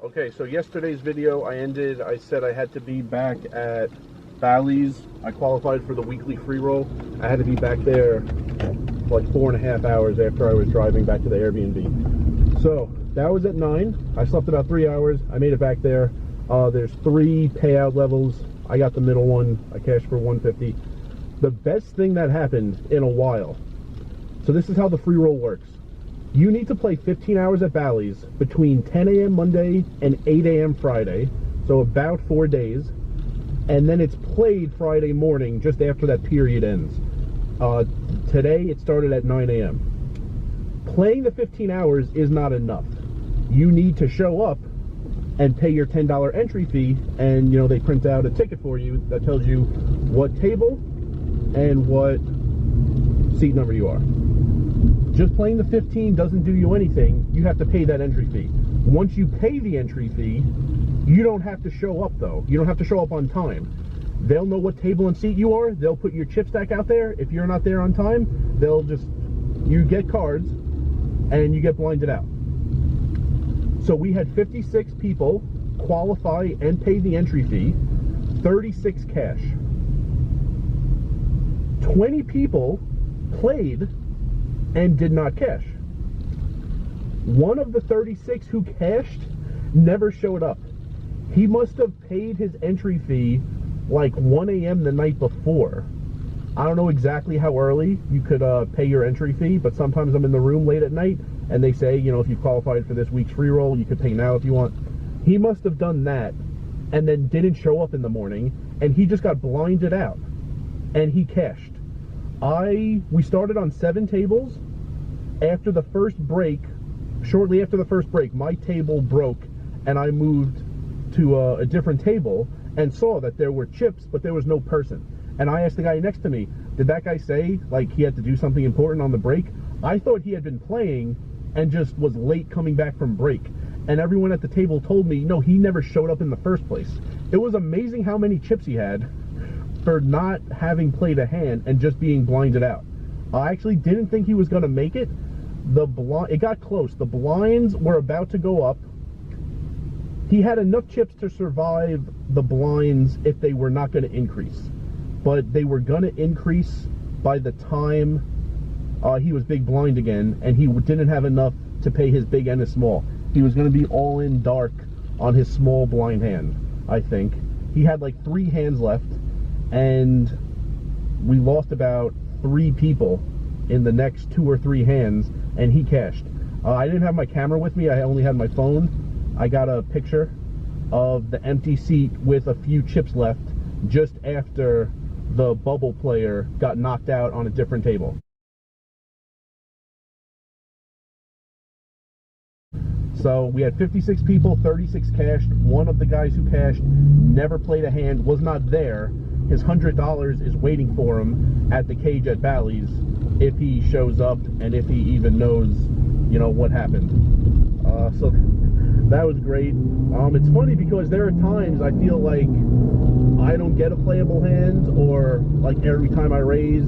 Okay, so yesterday's video I said I had to be back at Ballys. I qualified for the weekly free roll. I had to be back there for like 4.5 hours after I was driving back to the Airbnb. So that was at 9. I slept about 3 hours. I made it back there. There's 3 payout levels. I got the middle one. I cashed for 150. The best thing that happened in a while. So this is how the free roll works. You need to play 15 hours at Ballys between 10 a.m. Monday and 8 a.m. Friday, so about 4 days, and then it's played Friday morning just after that period ends. Today it started at 9 a.m. Playing the 15 hours is not enough. You need to show up and pay your $10 entry fee, and they print out a ticket for you that tells you what table and what seat number you are. Just playing the 15 doesn't do you anything. You have to pay that entry fee. Once you pay the entry fee, you don't have to show up though. You don't have to show up on time. They'll know what table and seat you are. They'll put your chip stack out there. If you're not there on time, you get cards and you get blinded out. So we had 56 people qualify and pay the entry fee, 36 cash. 20 people played and did not cash. One of the 36 who cashed never showed up. He must have paid his entry fee like 1 a.m. the night before. I don't know exactly how early you could pay your entry fee, but sometimes I'm in the room late at night and they say, if you've qualified for this week's free roll, you could pay now if you want. He must have done that and then didn't show up in the morning, and he just got blinded out and he cashed. We started on 7 tables. After the first break, shortly after the first break, my table broke and I moved to a different table and saw that there were chips, but there was no person. And I asked the guy next to me, did that guy say like he had to do something important on the break? I thought he had been playing and just was late coming back from break. And everyone at the table told me, no, he never showed up in the first place. It was amazing how many chips he had for not having played a hand and just being blinded out. I actually didn't think he was going to make it. It got close. The blinds were about to go up. He had enough chips to survive the blinds if they were not going to increase. But they were going to increase by the time he was big blind again, and he didn't have enough to pay his big and his small. He was going to be all in dark on his small blind hand, I think. He had like 3 hands left, and we lost about 3 people in the next 2 or 3 hands, and he cashed. I didn't have my camera with me. I only had my phone. I got a picture of the empty seat with a few chips left just after the bubble player got knocked out on a different table. So we had 56 people, 36 cashed. One of the guys who cashed never played a hand, was not there. His $100 is waiting for him at the cage at Ballys if he shows up and if he even knows, what happened. So that was great. It's funny because there are times I feel like I don't get a playable hand, or like every time I raise,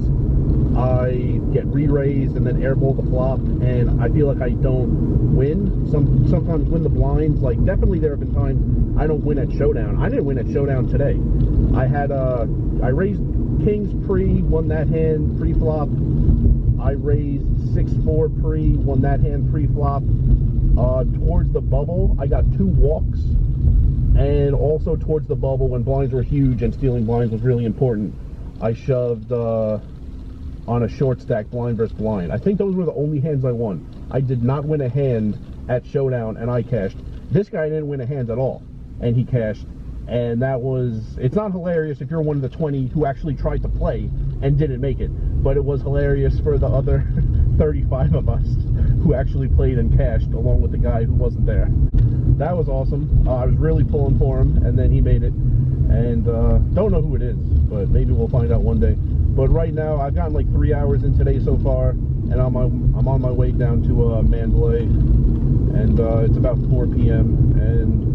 I get re-raised and then airball the flop, and I feel like I don't win. Sometimes win the blinds. Like, definitely there have been times I don't win at showdown. I didn't win at showdown today. I raised kings pre, won that hand pre-flop. I raised 6-4 pre, won that hand pre-flop. Towards the bubble, I got 2 walks, and also towards the bubble when blinds were huge and stealing blinds was really important, I shoved on a short stack blind versus blind. I think those were the only hands I won. I did not win a hand at showdown, and I cashed. This guy didn't win a hand at all, and he cashed. And it's not hilarious if you're one of the 20 who actually tried to play and didn't make it, but it was hilarious for the other 35 of us who actually played and cashed along with the guy who wasn't there. That was awesome. I was really pulling for him, and then he made it. And don't know who it is, but maybe we'll find out one day. But right now, I've gotten like 3 hours in today so far, and I'm on my way down to Mandalay, and it's about 4 p.m. and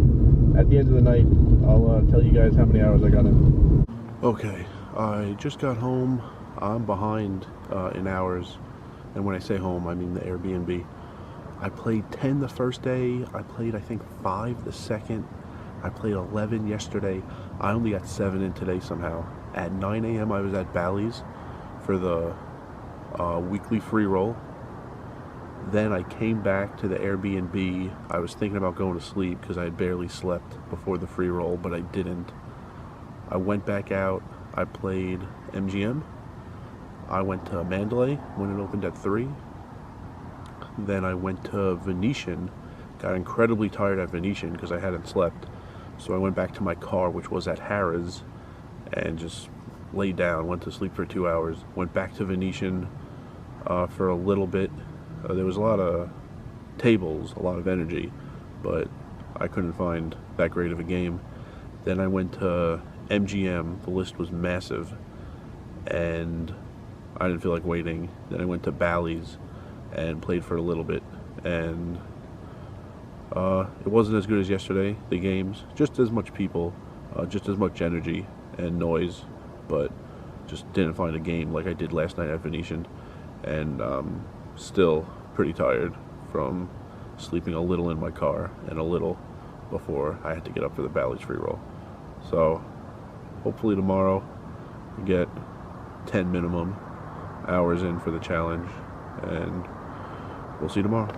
at the end of the night, I'll tell you guys how many hours I got in. Okay, I just got home. I'm behind in hours, and when I say home, I mean the Airbnb. I played 10 the first day. I played, I think, 5 the second. I played 11 yesterday. I only got 7 in today somehow. At 9 a.m. I was at Ballys for the weekly free roll. Then I came back to the Airbnb. I was thinking about going to sleep because I had barely slept before the free roll, but I didn't. I went back out. I played MGM. I went to Mandalay when it opened at 3. Then I went to Venetian. Got incredibly tired at Venetian because I hadn't slept. So I went back to my car, which was at Harrah's, and just laid down, went to sleep for 2 hours. Went back to Venetian for a little bit. There was a lot of tables, a lot of energy, but I couldn't find that great of a game. Then I went to MGM. The list was massive, and I didn't feel like waiting. Then I went to Ballys and played for a little bit, and it wasn't as good as yesterday, the games. Just as much people, just as much energy and noise, but just didn't find a game like I did last night at Venetian, and still pretty tired from sleeping a little in my car and a little before I had to get up for the Ballys free roll. So hopefully tomorrow we get 10 minimum hours in for the challenge, and we'll see tomorrow.